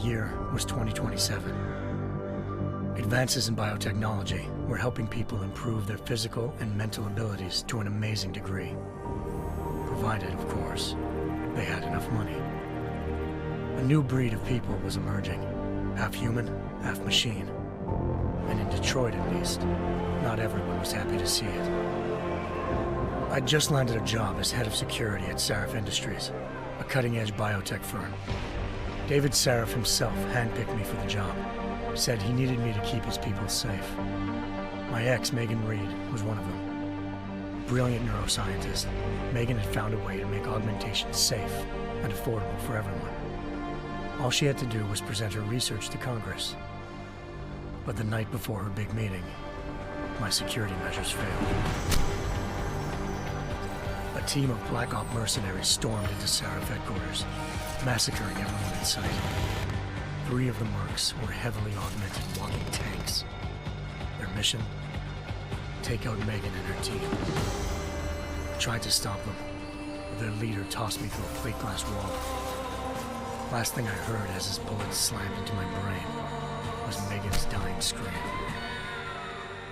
year was 2027. Advances in biotechnology were helping people improve their physical and mental abilities to an amazing degree. Provided, of course, they had enough money. A new breed of people was emerging, half human, half machine. And in Detroit, at least, not everyone was happy to see it. I'd just landed a job as head of security at Sarif Industries, a cutting-edge biotech firm. David Sarif himself handpicked me for the job, said he needed me to keep his people safe. My ex, Megan Reed, was one of them. Brilliant neuroscientist, Megan had found a way to make augmentation safe and affordable for everyone. All she had to do was present her research to Congress. But the night before her big meeting, my security measures failed. A team of Black Op mercenaries stormed into Sarif headquarters, massacring everyone in sight. 3 of the mercs were heavily augmented walking tanks. Their mission? Take out Megan and her team. I tried to stop them, but their leader tossed me through a plate glass wall. Last thing I heard as his bullets slammed into my brain was Megan's dying scream.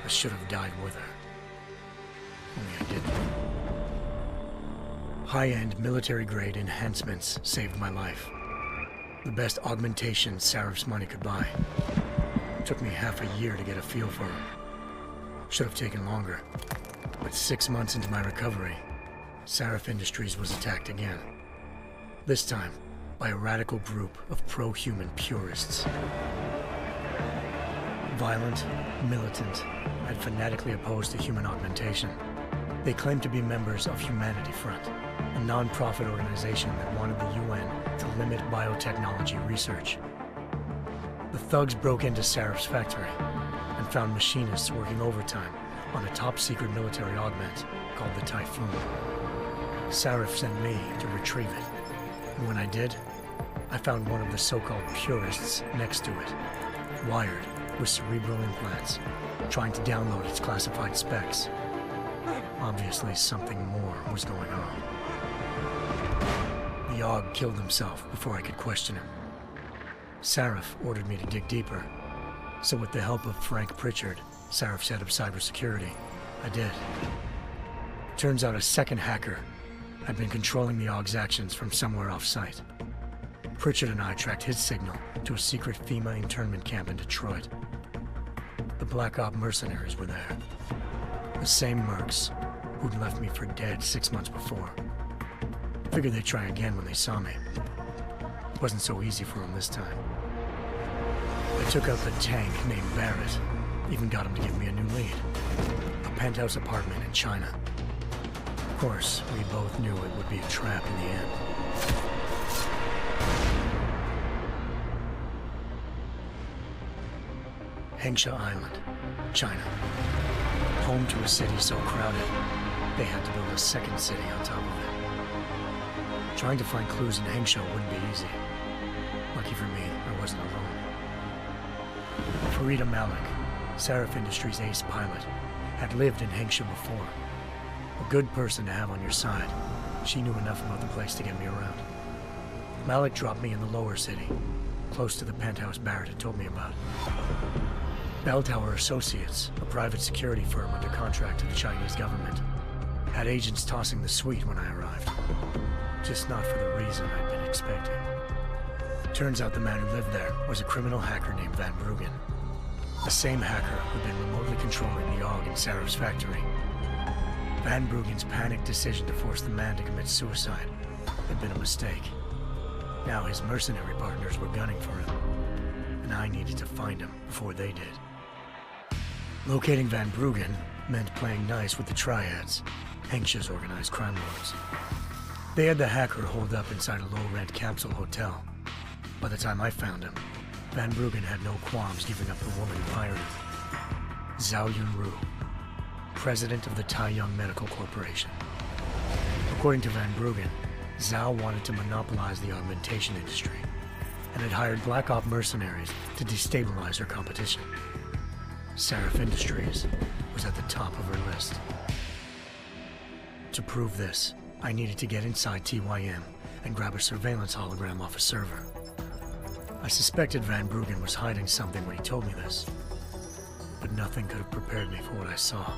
I should have died with her. Only I didn't. High-end military-grade enhancements saved my life. The best augmentation Sarif's money could buy. It took me half a year to get a feel for them. Should have taken longer. But 6 months into my recovery, Sarif Industries was attacked again. This time, by a radical group of pro-human purists. Violent, militant, and fanatically opposed to human augmentation. They claimed to be members of Humanity Front, a non-profit organization that wanted the UN to limit biotechnology research. The thugs broke into Sarif's factory and found machinists working overtime on a top-secret military augment called the Typhoon. Sarif sent me to retrieve it, and when I did, I found one of the so-called purists next to it, wired with cerebral implants, trying to download its classified specs. Obviously, something more was going on. The AUG killed himself before I could question him. Sarif ordered me to dig deeper, so with the help of Frank Pritchard, Sarif's head of cybersecurity, I did. Turns out a second hacker had been controlling the AUG's actions from somewhere off-site. Pritchard and I tracked his signal to a secret FEMA internment camp in Detroit. The Black Op mercenaries were there. The same mercs who'd left me for dead 6 months before. Figured they'd try again when they saw me. It wasn't so easy for them this time. I took out the tank named Barrett, even got him to give me a new lead. A penthouse apartment in China. Of course, we both knew it would be a trap in the end. Hengsha Island, China. Home to a city so crowded, they had to build a second city on top of it. Trying to find clues in Hengsha wouldn't be easy. Lucky for me, I wasn't alone. Farida Malik, Sarif Industries' ace pilot, had lived in Hengsha before. A good person to have on your side. She knew enough about the place to get me around. Malik dropped me in the lower city, close to the penthouse Barrett had told me about. Bell Tower Associates, a private security firm under contract to the Chinese government, had agents tossing the suite when I arrived. Just not for the reason I'd been expecting. Turns out the man who lived there was a criminal hacker named Van Bruggen. The same hacker who'd been remotely controlling the AUG in Sarif's factory. Van Bruggen's panicked decision to force the man to commit suicide had been a mistake. Now his mercenary partners were gunning for him, and I needed to find him before they did. Locating Van Bruggen meant playing nice with the Triads, Hengsha's organized crime lords. They had the hacker holed up inside a low-rent capsule hotel. By the time I found him, Van Bruggen had no qualms giving up the woman who hired him. Zhao Yunru, president of the Taiyang Medical Corporation. According to Van Bruggen, Zhao wanted to monopolize the augmentation industry and had hired Black Op mercenaries to destabilize her competition. Sarif Industries was at the top of her list. To prove this, I needed to get inside TYM and grab a surveillance hologram off a server. I suspected Van Bruggen was hiding something when he told me this, but nothing could have prepared me for what I saw.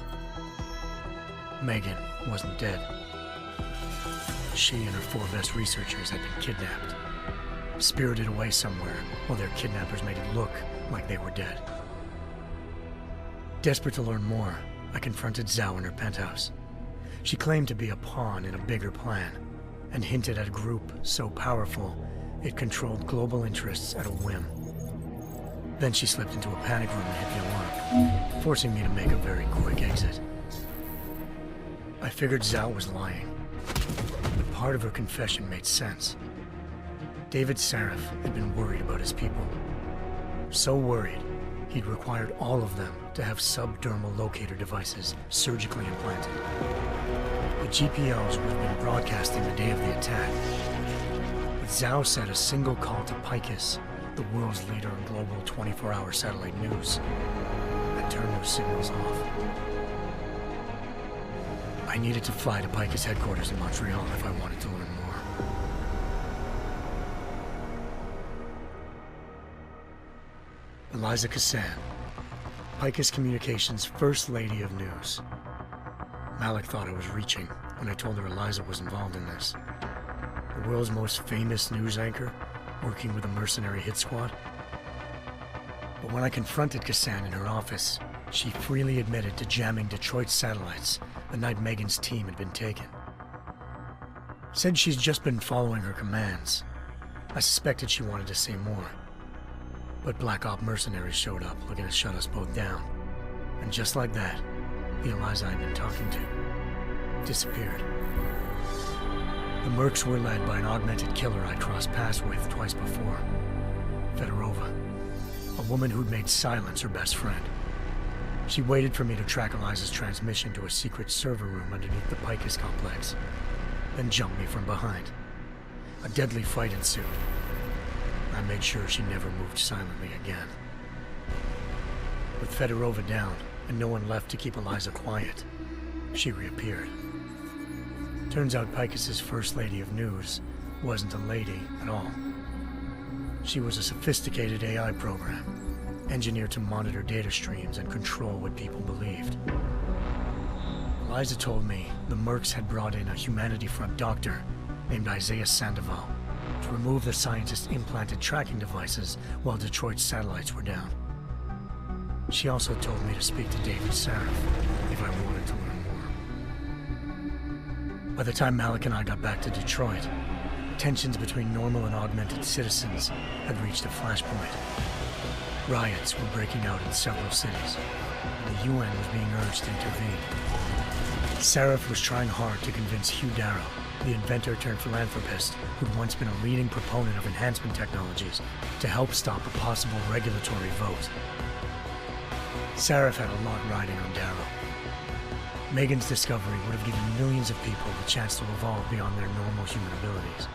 Megan wasn't dead. She and her 4 best researchers had been kidnapped, spirited away somewhere while their kidnappers made it look like they were dead. Desperate to learn more, I confronted Zhao in her penthouse. She claimed to be a pawn in a bigger plan, and hinted at a group so powerful it controlled global interests at a whim. Then she slipped into a panic room and hit the alarm, forcing me to make a very quick exit. I figured Zhao was lying, but part of her confession made sense. David Sarif had been worried about his people. So worried, he'd required all of them to have subdermal locator devices surgically implanted. The GPLs would have been broadcasting the day of the attack, but Zhao said a single call to Picus, the world's leader in global 24-hour satellite news, had turned those signals off. I needed to fly to Picus headquarters in Montreal if I wanted to learn more. Eliza Cassan, Picus Communications' First Lady of News. Malik thought I was reaching when I told her Eliza was involved in this. The world's most famous news anchor, working with a mercenary hit squad. But when I confronted Cassan in her office, she freely admitted to jamming Detroit's satellites the night Megan's team had been taken. Said she's just been following her commands. I suspected she wanted to say more. But Black Op mercenaries showed up looking to shut us both down. And just like that, the Eliza I'd been talking to disappeared. The Mercs were led by an augmented killer I'd crossed paths with twice before, Fedorova, a woman who'd made silence her best friend. She waited for me to track Eliza's transmission to a secret server room underneath the Picus complex, then jumped me from behind. A deadly fight ensued. I made sure she never moved silently again. With Fedorova down, and no one left to keep Eliza quiet, she reappeared. Turns out Picus's First Lady of News wasn't a lady at all. She was a sophisticated AI program, engineered to monitor data streams and control what people believed. Eliza told me the Mercs had brought in a Humanity Front doctor named Isaiah Sandoval to remove the scientist's implanted tracking devices while Detroit's satellites were down. She also told me to speak to David Sarif if I wanted to learn more. By the time Malik and I got back to Detroit, tensions between normal and augmented citizens had reached a flashpoint. Riots were breaking out in several cities, and the UN was being urged to intervene. Sarif was trying hard to convince Hugh Darrow, the inventor-turned-philanthropist who'd once been a leading proponent of enhancement technologies, to help stop a possible regulatory vote. Sarif had a lot riding on Darrow. Megan's discovery would have given millions of people the chance to evolve beyond their normal human abilities,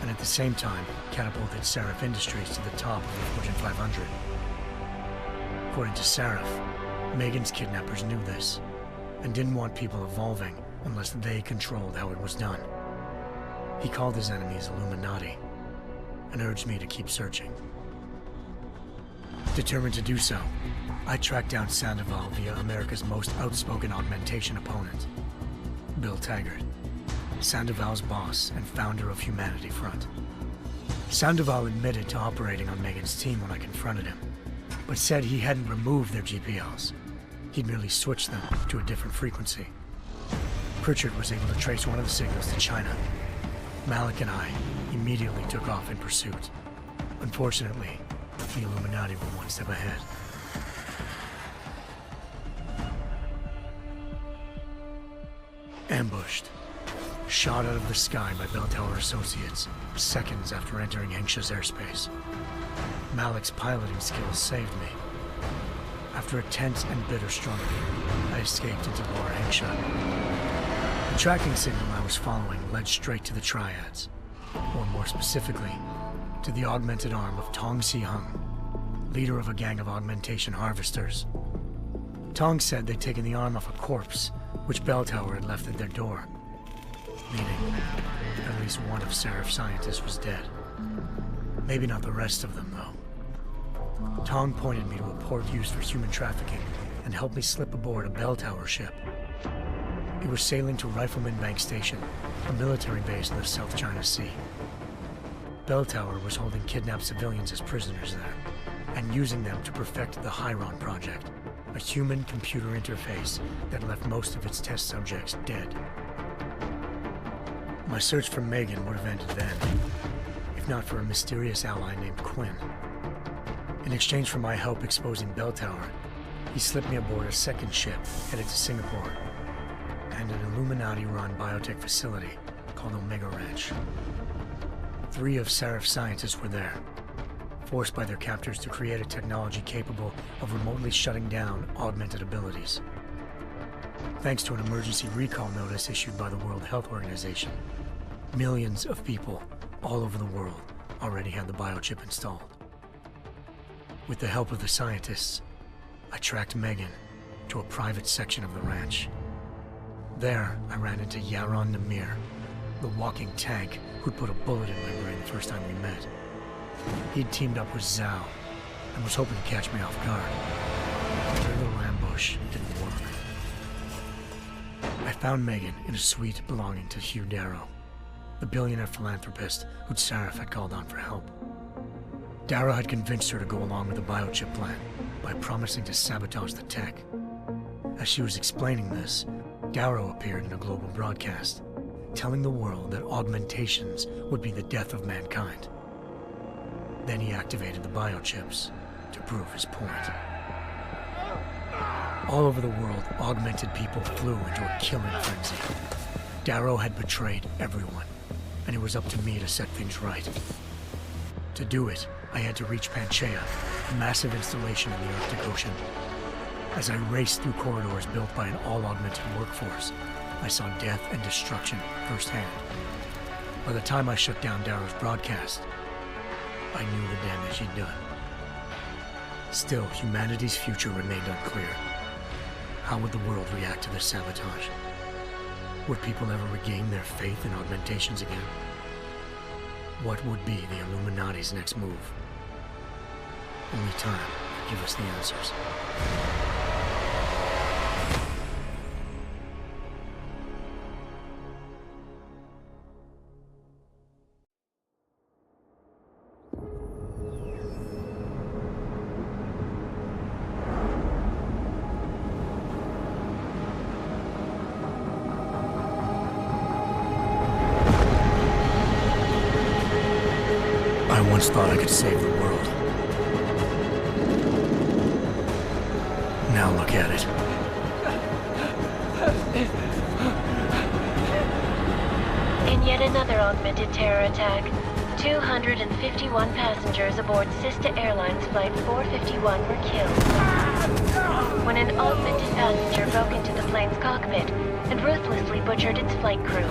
and at the same time catapulted Sarif Industries to the top of the Fortune 500. According to Sarif, Megan's kidnappers knew this, and didn't want people evolving unless they controlled how it was done. He called his enemies Illuminati, and urged me to keep searching. Determined to do so, I tracked down Sandoval via America's most outspoken augmentation opponent, Bill Taggart, Sandoval's boss and founder of Humanity Front. Sandoval admitted to operating on Megan's team when I confronted him, but said he hadn't removed their GPLs. He'd merely switched them to a different frequency. Pritchard was able to trace one of the signals to China. Malik and I immediately took off in pursuit. Unfortunately, the Illuminati were one step ahead. Ambushed. Shot out of the sky by Bell Tower Associates, seconds after entering Hengsha's airspace. Malik's piloting skills saved me. After a tense and bitter struggle, I escaped into Lower Hengsha. The tracking signal I was following led straight to the Triads, or more specifically, to the augmented arm of Tong Si-hung, leader of a gang of augmentation harvesters. Tong said they'd taken the arm off a corpse, which Bell Tower had left at their door, meaning at least one of Sarif's scientists was dead. Maybe not the rest of them, though. Tong pointed me to a port used for human trafficking and helped me slip aboard a bell tower ship. It was sailing to Rifleman Bank Station, a military base in the South China Sea. Bell Tower was holding kidnapped civilians as prisoners there, and using them to perfect the Chiron Project, a human-computer interface that left most of its test subjects dead. My search for Megan would have ended then, if not for a mysterious ally named Quinn. In exchange for my help exposing Bell Tower, he slipped me aboard a second ship headed to Singapore, and an Illuminati-run biotech facility called Omega Ranch. 3 of Seraph's scientists were there, forced by their captors to create a technology capable of remotely shutting down augmented abilities. Thanks to an emergency recall notice issued by the World Health Organization, millions of people all over the world already had the biochip installed. With the help of the scientists, I tracked Megan to a private section of the ranch. There, I ran into Yaron Namir, the walking tank who'd put a bullet in my brain the first time we met. He'd teamed up with Zhao and was hoping to catch me off guard. But their little ambush didn't work. I found Megan in a suite belonging to Hugh Darrow, the billionaire philanthropist who'd Seraph had called on for help. Darrow had convinced her to go along with the biochip plan by promising to sabotage the tech. As she was explaining this, Darrow appeared in a global broadcast, telling the world that augmentations would be the death of mankind. Then he activated the biochips to prove his point. All over the world, augmented people flew into a killing frenzy. Darrow had betrayed everyone, and it was up to me to set things right. To do it, I had to reach Panchaea, a massive installation in the Arctic Ocean. As I raced through corridors built by an all-augmented workforce, I saw death and destruction firsthand. By the time I shut down Darrow's broadcast, I knew the damage he'd done. Still, humanity's future remained unclear. How would the world react to this sabotage? Would people ever regain their faith in augmentations again? What would be the Illuminati's next move? Only time could give us the answers. I once thought I could save the world. Now look at it. In yet another augmented terror attack, 251 passengers aboard Sista Airlines Flight 451 were killed when an augmented passenger broke into the plane's cockpit and ruthlessly butchered its flight crew.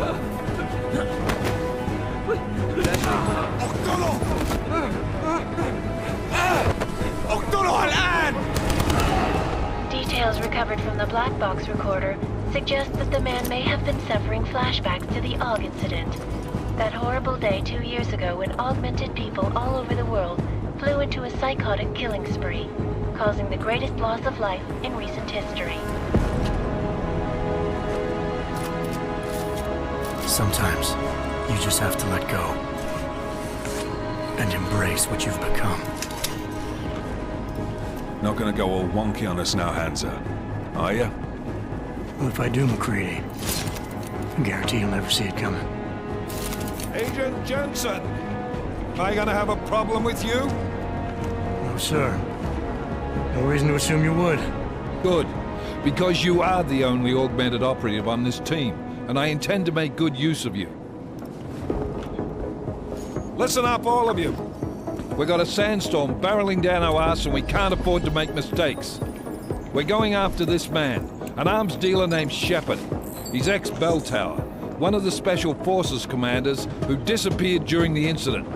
Details recovered from the black box recorder suggest that the man may have been suffering flashbacks to the AUG incident. That horrible day 2 years ago when augmented people all over the world flew into a psychotic killing spree, causing the greatest loss of life in recent history. Sometimes, you just have to let go and embrace what you've become. Not gonna go all wonky on us now, Hansa, are you? Well, if I do, MacReady, I guarantee you'll never see it coming. Agent Jensen, am I gonna have a problem with you? No, sir. No reason to assume you would. Good, because you are the only augmented operative on this team, and I intend to make good use of you. Listen up, all of you. We've got a sandstorm barreling down our arse and we can't afford to make mistakes. We're going after this man, an arms dealer named Shepard. He's ex-Bell Tower, one of the Special Forces commanders who disappeared during the incident.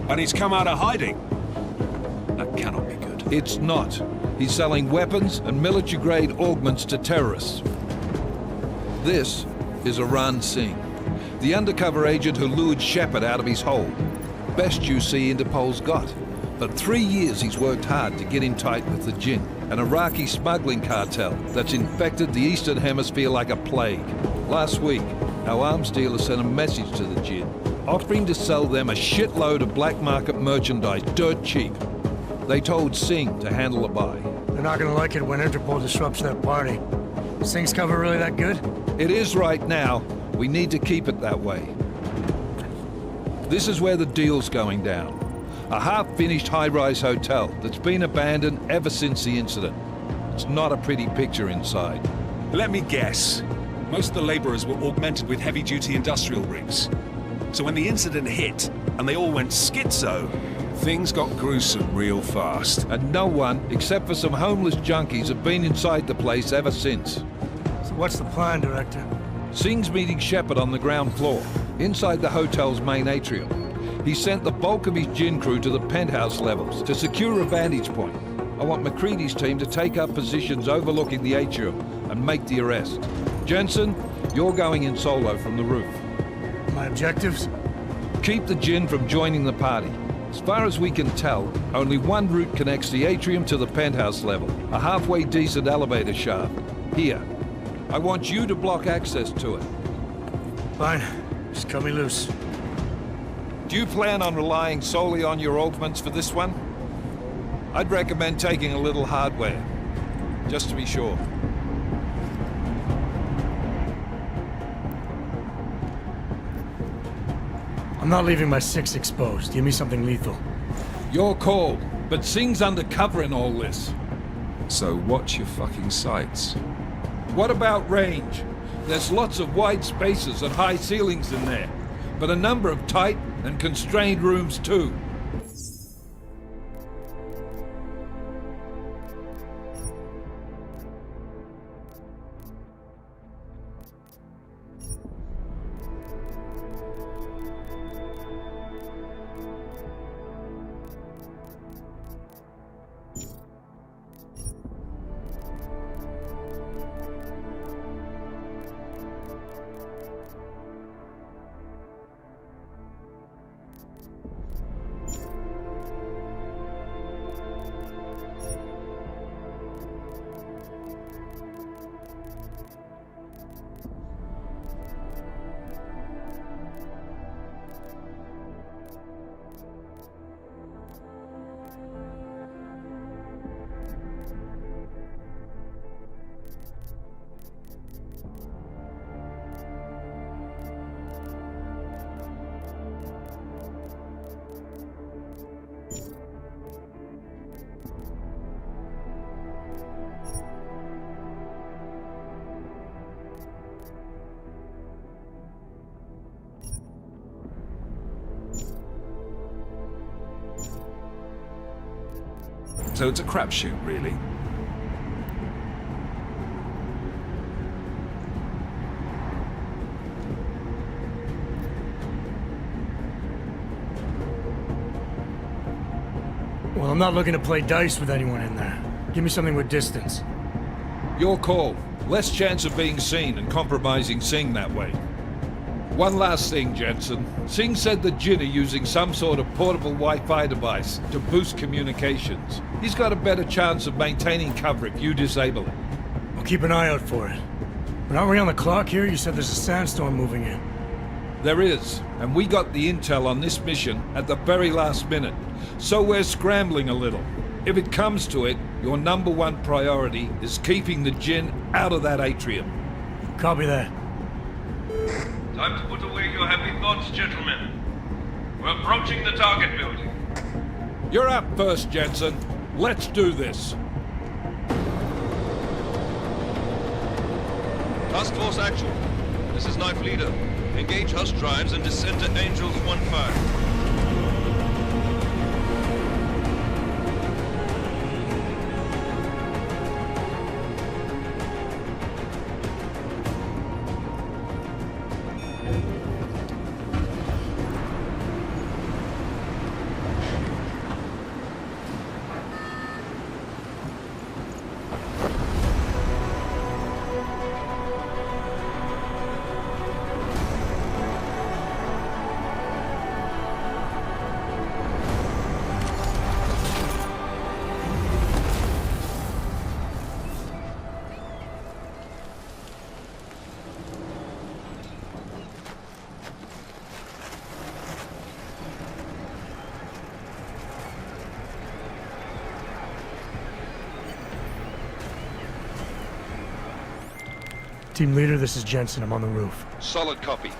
And he's come out of hiding? That cannot be good. It's not. He's selling weapons and military-grade augments to terrorists. This is Aran Singh, the undercover agent who lured Shepard out of his hole. Best you see Interpol's got. For 3 years he's worked hard to get in tight with the Jinn, an Iraqi smuggling cartel that's infected the Eastern Hemisphere like a plague. Last week, our arms dealer sent a message to the Jinn, offering to sell them a shitload of black market merchandise dirt cheap. They told Singh to handle the buy. They're not gonna like it when Interpol disrupts their party. Singh's cover really that good? It is right now. We need to keep it that way. This is where the deal's going down. A half-finished high-rise hotel that's been abandoned ever since the incident. It's not a pretty picture inside. Let me guess. Most of the laborers were augmented with heavy-duty industrial rigs. So when the incident hit, and they all went schizo, things got gruesome real fast. And no one, except for some homeless junkies, have been inside the place ever since. So what's the plan, Director? Singh's meeting Shepard on the ground floor, inside the hotel's main atrium. He sent the bulk of his Jinn crew to the penthouse levels to secure a vantage point. I want McCready's team to take up positions overlooking the atrium and make the arrest. Jensen, you're going in solo from the roof. My objectives? Keep the Jinn from joining the party. As far as we can tell, only one route connects the atrium to the penthouse level, a halfway decent elevator shaft. Here. I want you to block access to it. Fine. Just cut me loose. Do you plan on relying solely on your augments for this one? I'd recommend taking a little hardware, just to be sure. I'm not leaving my 6 exposed. Give me something lethal. Your call, but Singh's undercover in all this. So watch your fucking sights. What about range? There's lots of wide spaces and high ceilings in there, but a number of tight and constrained rooms too. So it's a crapshoot, really. Well, I'm not looking to play dice with anyone in there. Give me something with distance. Your call. Less chance of being seen and compromising Singh that way. One last thing, Jensen. Singh said the Jinn are using some sort of portable Wi-Fi device to boost communications. He's got a better chance of maintaining cover if you disable it. I'll keep an eye out for it. But aren't we on the clock here? You said there's a sandstorm moving in. There is, and we got the intel on this mission at the very last minute. So we're scrambling a little. If it comes to it, your #1 priority is keeping the Jinn out of that atrium. Copy that. Time to put away your heavy thoughts, gentlemen. We're approaching the target building. You're up first, Jensen. Let's do this. Task Force Action. This is Knife Leader. Engage Hush drives and descend to Angels 1-5. Team leader, this is Jensen. I'm on the roof. Solid copy.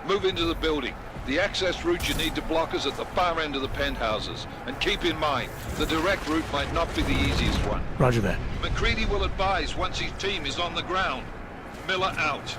Move into the building. The access route you need to block is at the far end of the penthouses. And keep in mind, the direct route might not be the easiest one. Roger that. McCready will advise once his team is on the ground. Miller out.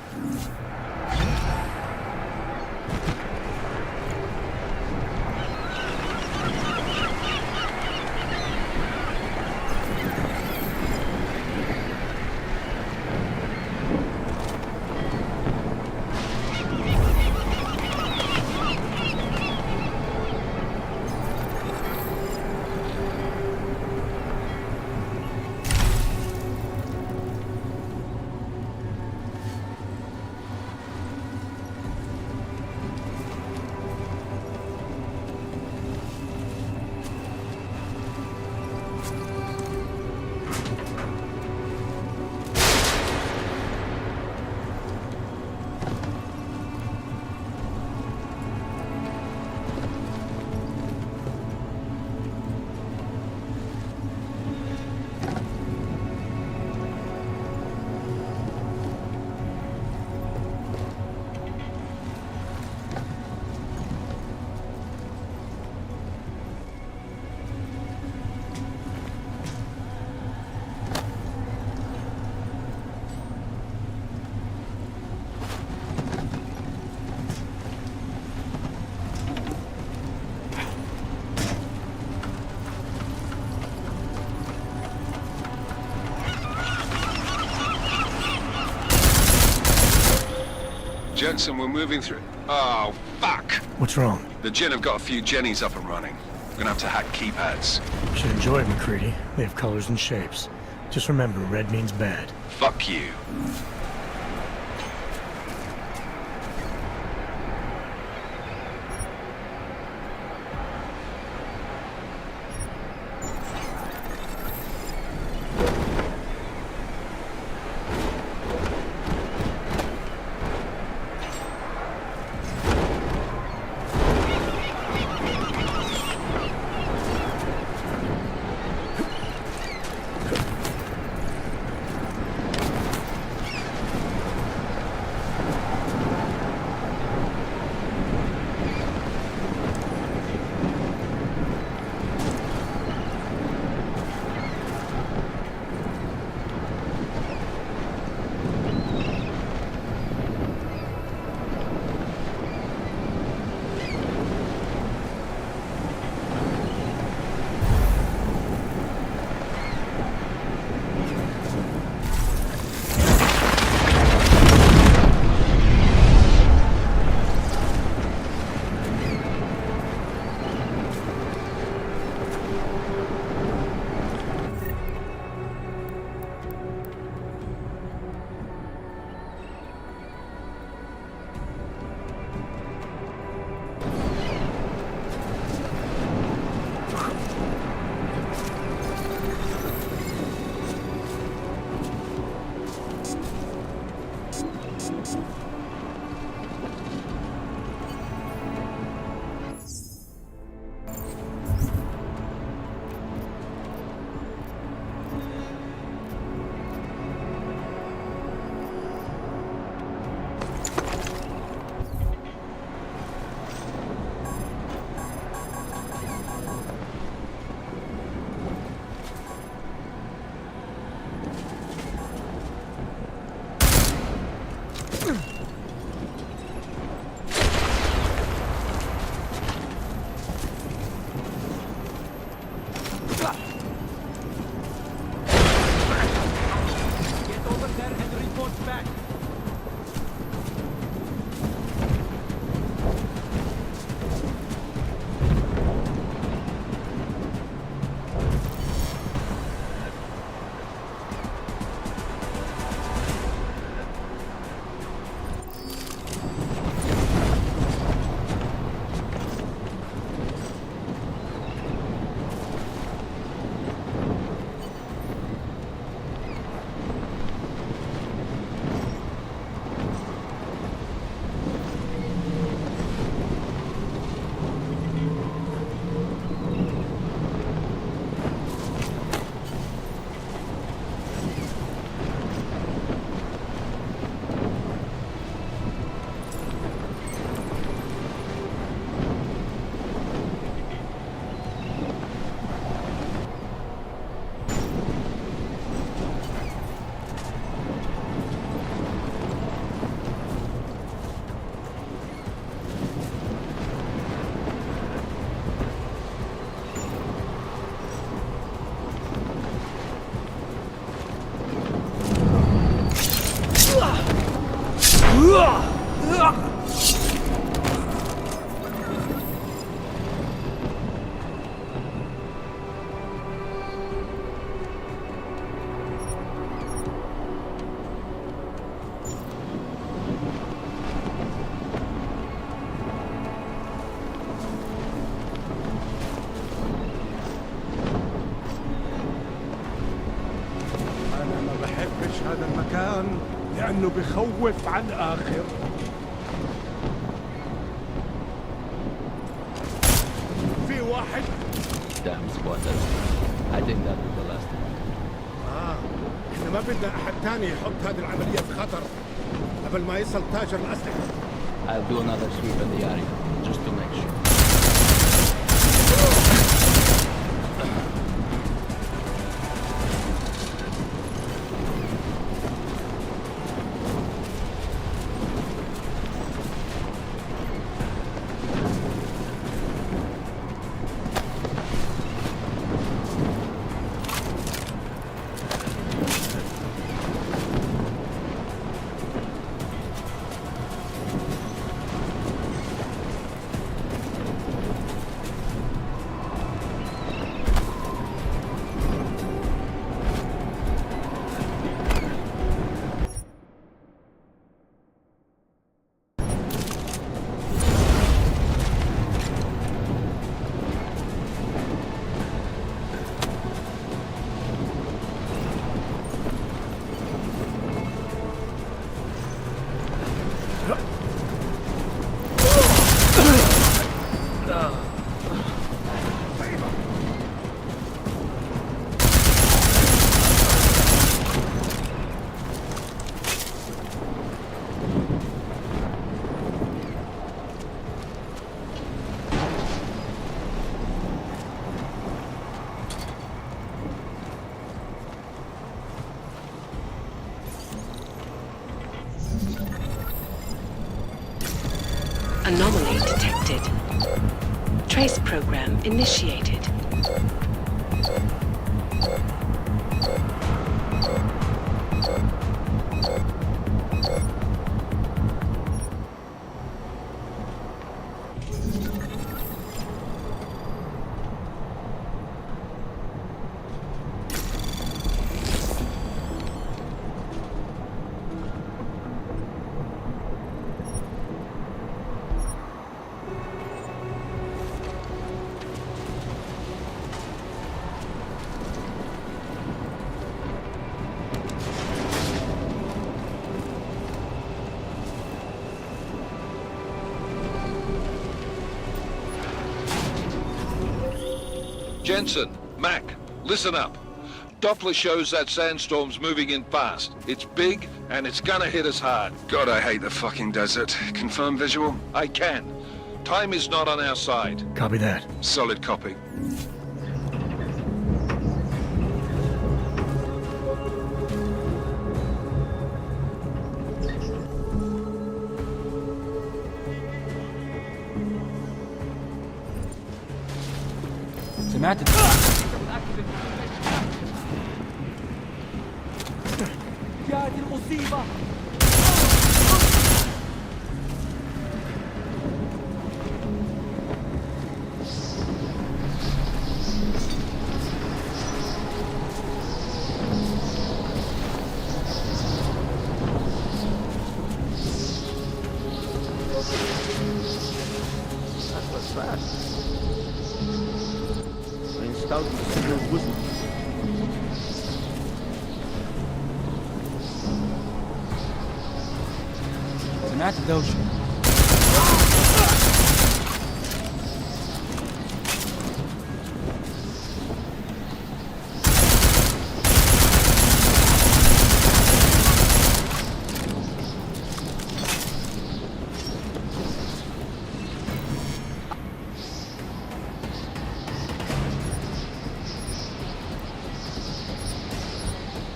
Jensen, we're moving through. Oh, fuck! What's wrong? The Jinn have got a few Jennies up and running. We're gonna have to hack keypads. Should enjoy it, McCready. They have colors and shapes. Just remember, red means bad. Fuck you. أنا ما بحبش هذا المكان لأنه بخوف على الآخر. في واحد. Damn squatters. I think that was the last one. إحنا ما بدنا أحد تاني يحط هذه العملية في خطر قبل ما يصل تاجر الأسلحة. I'll do another sweep in the area, just to make sure. Anomaly detected. Trace program initiated. Jensen, Mac, listen up. Doppler shows that sandstorm's moving in fast. It's big, and it's gonna hit us hard. God, I hate the fucking desert. Confirm visual? I can. Time is not on our side. Copy that. Solid copy. سمعت جاءت المصيبة. That was fast. I installed the single whistle. سمعت الدوشة.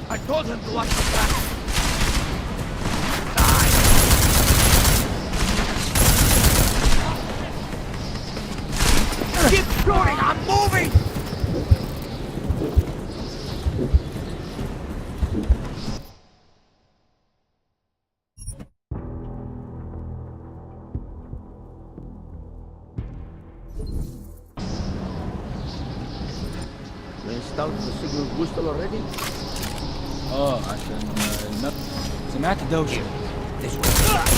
I told him to watch the back. Keep shooting! I'm moving! installed the signal booster already? اه عشان الماب. سمعت دوشة. This way.